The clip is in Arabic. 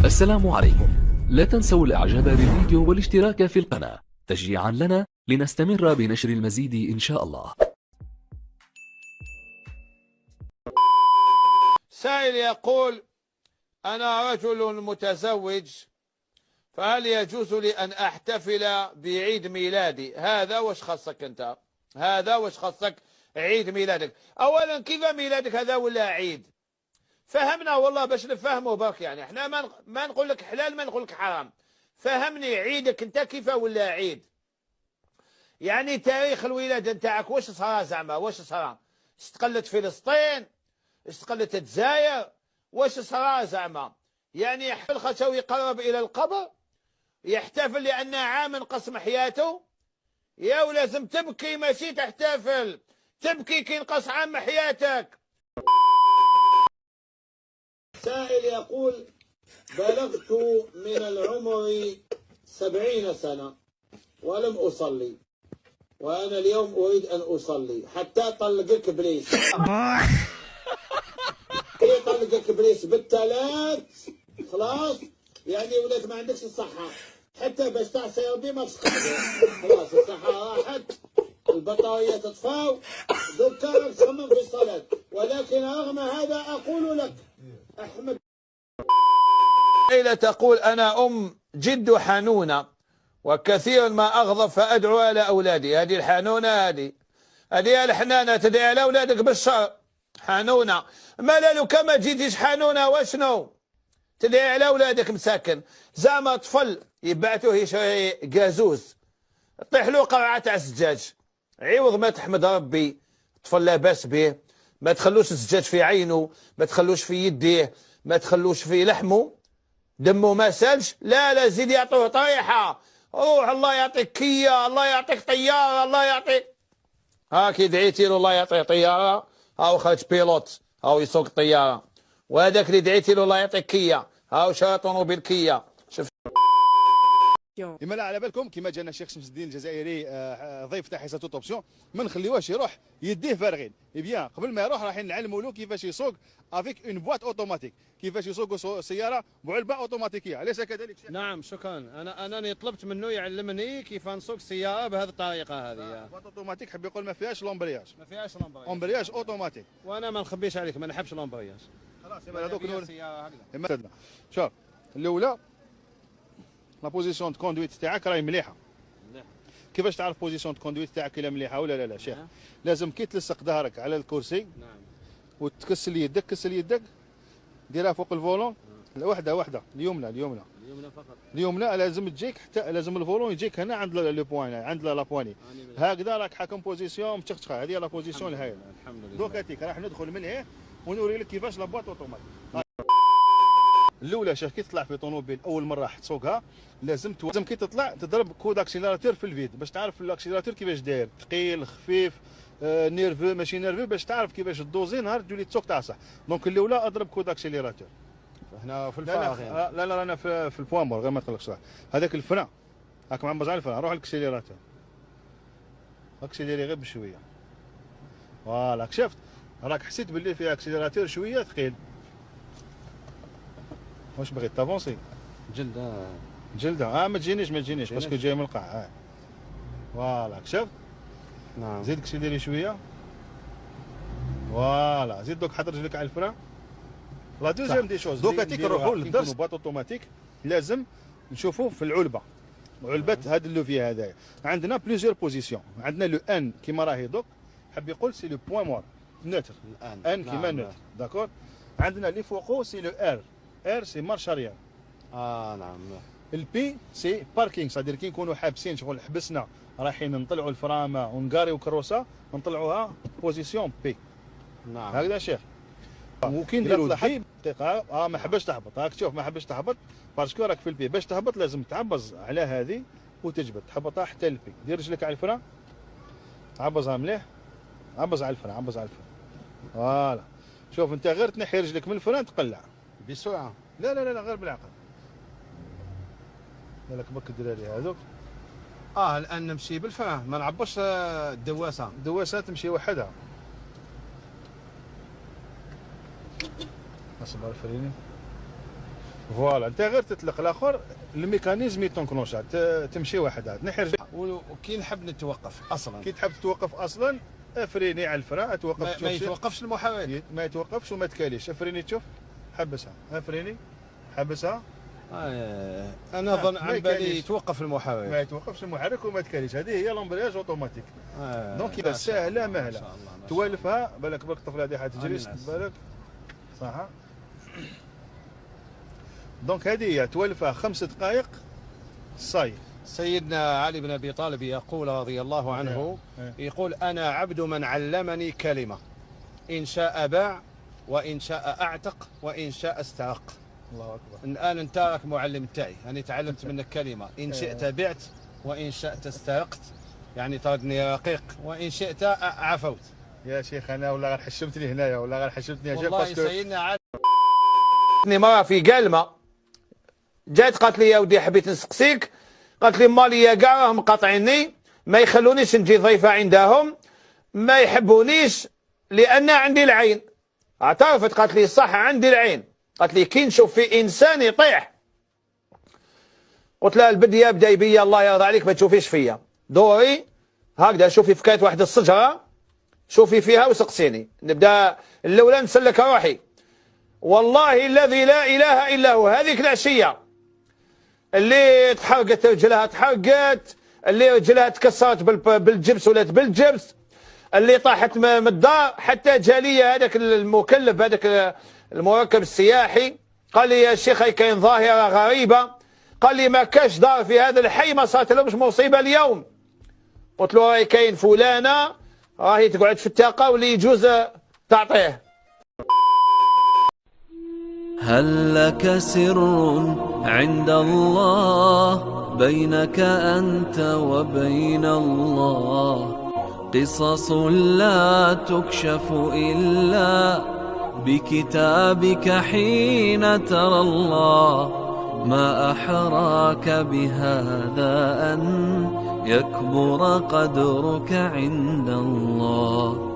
السلام عليكم. لا تنسوا الاعجاب بالفيديو والاشتراك في القناة تشجيعا لنا لنستمر بنشر المزيد ان شاء الله. سائل يقول: أنا رجل متزوج، فهل يجوز لي أن أحتفل بعيد ميلادي؟ هذا وش خصك أنت؟ هذا وش خصك عيد ميلادك؟ أولا كيف ميلادك هذا ولا عيد؟ فهمنا والله باش نفهمه برك، يعني احنا ما نقول لك حلال ما نقول لك حرام. فهمني عيدك أنت كيف ولا عيد؟ يعني تاريخ الولادة نتاعك واش صرا زعما؟ واش صرا؟ استقلت فلسطين؟ استقلت الجزائر؟ واش صرا زعما؟ يعني يحتفل خاطر يقرب الى القبر؟ يحتفل لان عام انقسم حياته؟ يا ولازم تبكي ماشي تحتفل، تبكي كي ينقص عام حياتك. سائل يقول: بلغت من العمر 70 سنة ولم أصلي، وأنا اليوم أريد أن أصلي حتى طلقك إبليس. يطلقك إبليس بالثلاث خلاص، يعني ولات ما عندكش الصحة حتى باش تعصي ربي ما تستقبل. خلاص الصحة راحت، البطارية تطفى، دوكا راك تخمم في الصلاة. ولكن رغم هذا أقول لك أحمد. ليلى تقول: أنا جد حنونة وكثيرا ما أغضب فأدعو على أولادي. هذه الحنونة، هذه الحنانة تدعي على أولادك بالشر. حنونة ما لو كما جيتيش حنونة واشنو تدعي على أولادك مساكن؟ زعما طفل يبعثوه يشري قازوز طيح له قرعة تاع الزجاج، عوض ما تحمد ربي طفل لاباس به، ما تخلوش الزجاج في عينه، ما تخلوش في يديه، ما تخلوش في لحمه، دمه ما سالش، لا زيد يعطوه طريحة. روح الله يعطيك كيا، الله يعطيك طيارة، الله يعطيك. هاكي دعيتي له الله يعطيه طيارة، هاو خرج بيلوت، هاو يسوق الطيارة. وهذاك اللي دعيتي له الله يعطيك كيا، هاو شرى طوموبيل كيا. شفت؟ إما لا على بالكم كما جانا الشيخ شمس الدين الجزائري ضيف تاع حصه اوبسيون، ما نخليوهش يروح يديه فارغين. بيان قبل ما يروح راح نعلموا له كيفاش يسوق افيك اون بواط اوتوماتيك، كيفاش يسوق سياره بعلبه اوتوماتيكيه، اليس كذلك شيخ؟ نعم شكرا. انا طلبت منه يعلمني كيف نسوق سياره بهذه الطريقه هذه. بواط اوتوماتيك حب يقول ما فيهاش لومبرياج، ما فيهاش امبرياج اوتوماتيك. وانا ما نخبيش عليك ما نحبش لومبرياج. خلاص هذوك سياره هكذا. شوف الاولى لا بوزيسيون دو كوندويت تاعك راهي مليحه. كيفاش تعرف بوزيسيون دو كوندويت تاعك الا مليحه ولا لا شيخ؟ لازم كي تلصق ظهرك على الكرسي نعم وتكسل يدك، كسل يدك ديرها فوق الفولون، واحده اليمنى فقط. اليمنى لازم تجيك حتى لازم الفولون يجيك هنا عند لو بوين، عند لا بواني هكذا راك حاكم بوزيسيون متشخشخه. هذه لا بوزيسيون الهايله. الحمد لله. دوك هاتيك راح ندخل من هنا ونوري لك كيفاش لابواط اوتوماتيك. الاولى شيخ كي تطلع في طوموبيل اول مره راح تسوقها لازم كي تطلع تضرب كود اكسيلاتور في الفيد باش تعرف الاكسيلاتور كيفاش داير، ثقيل خفيف نيرفو ماشي نيرفو، باش تعرف كيفاش تدوزي نهار تولي تسوق تاع صح. دونك الاولى اضرب كود اكسيلاتور. هنا في الفراغ يعني. لا انا في البوامور غير ما تقلقش. هذاك الفرا هاك معمز على الفرا، روح الاكسيلاتور اكسيليري غير بشويه. فوالا شفت راك حسيت باللي فيها اكسيلاتور شويه ثقيل. واش بغيت تافونسي؟ جلده ما تجينيش باسكو جاي من القاع. فوالا شفت. نعم زيد اكسيليري شويه. فوالا زيد دوك حط رجلك على الفرا. لا دوزيام دي شوز دوكا تيك نروحوا للدرس. بواط اوتوماتيك لازم نشوفوا في العلبه، علبه هذا اللوفي هذايا عندنا بليزيور بوزيسيون. عندنا لو ان كيما راهي دوك، حب يقول سي لو بوين مور نوتر، ان كيما نوتر داكور. عندنا اللي فوقو سي لو ار سي مارش اريير. نعم. البي سي باركينغ، صادير كي نكونوا حابسين شغل حبسنا رايحين نطلعوا الفرامه ونقاريو كروسه نطلعوها بوزيسيون بي. نعم هكذا شيخ. وكي نديرو دقيقه ما حبش تهبط. هاك شوف ما حبش تهبط باسكو راك في البي. باش تهبط لازم تعبز على هذه وتجبد تهبطها حتى البي. دير رجلك على الفرا، عبزها مليح، عبز على الفرا. فوالا شوف انت غير تنحي رجلك من الفرا تقلع بسرعه. لا غير بالعقل. بالك بك الدراري هذوك الان نمشي بالفرا ما نعبش الدواسه. الدواسه تمشي وحدها. اصبر فريني فوالا انت غير تطلق الاخر الميكانيزم يتنكنوشا تمشي وحدها تنحي رجلك. وكي نحب نتوقف اصلا، كي تحب توقف اصلا افريني على الفرا توقف. ما يتوقفش المحاولة، ما يتوقفش وما تكاليش. افريني تشوف حبسها، افريني حبسها. انا اظن عن بالي يتوقف المحاولة، ما يتوقفش المحرك وما تكاليش. هذه هي لامبرياج اوتوماتيك. دونك اذا سهله مهله توالفها بالك الطفله هذه حتجري بالك صح. دونك هذه هي توالفها 5 دقائق صاي. سيدنا علي بن ابي طالب يقول رضي الله عنه، يقول انا عبد من علمني كلمه، ان شاء باع وان شاء اعتق وان شاء استرق. الله اكبر. الان انت راك معلم تاعي، انا تعلمت منك كلمه، ان شئت بعت وان شئت استرقت، يعني طردني رقيق، وان شئت عفوت. يا شيخ انا ولا غير حشمتني هنايا ولا غير حشمتني والله سيدنا علي. مرة في قلمه جات قالت لي يا ودي حبيت نسقسيك، قالت لي مالي كاع راهم قاطعيني، ما يخلونيش نجي ضيفه عندهم، ما يحبونيش لان عندي العين. اعترفت قالت لي صح عندي العين، قالت لي كي نشوف في انسان يطيح. قلت لها البديه بدا بيا الله يرضى عليك ما تشوفيش فيا، دوري هكذا شوفي في كانت واحد الشجره شوفي فيها وسقسيني. نبدا الاولى نسلك روحي، والله الذي لا اله الا هو هذيك العشيه اللي تحرقت رجلها تحرقت، اللي رجلها تكسرت بالجبس ولات بالجبس، اللي طاحت من الدار، حتى جالية هذاك المكلف هذاك المركب السياحي قال لي يا شيخ كاين ظاهرة غريبة، قال لي ما كاش دار في هذا الحي ما صارت لهمش مصيبة اليوم. قلت له راهي كاين فلانة راهي تقعد في التاقة واللي يجوز تعطيه. هل لك سر عند الله بينك أنت وبين الله، قصص لا تكشف إلا بكتابك حين ترى الله، ما أحراك بهذا أن يكبر قدرك عند الله.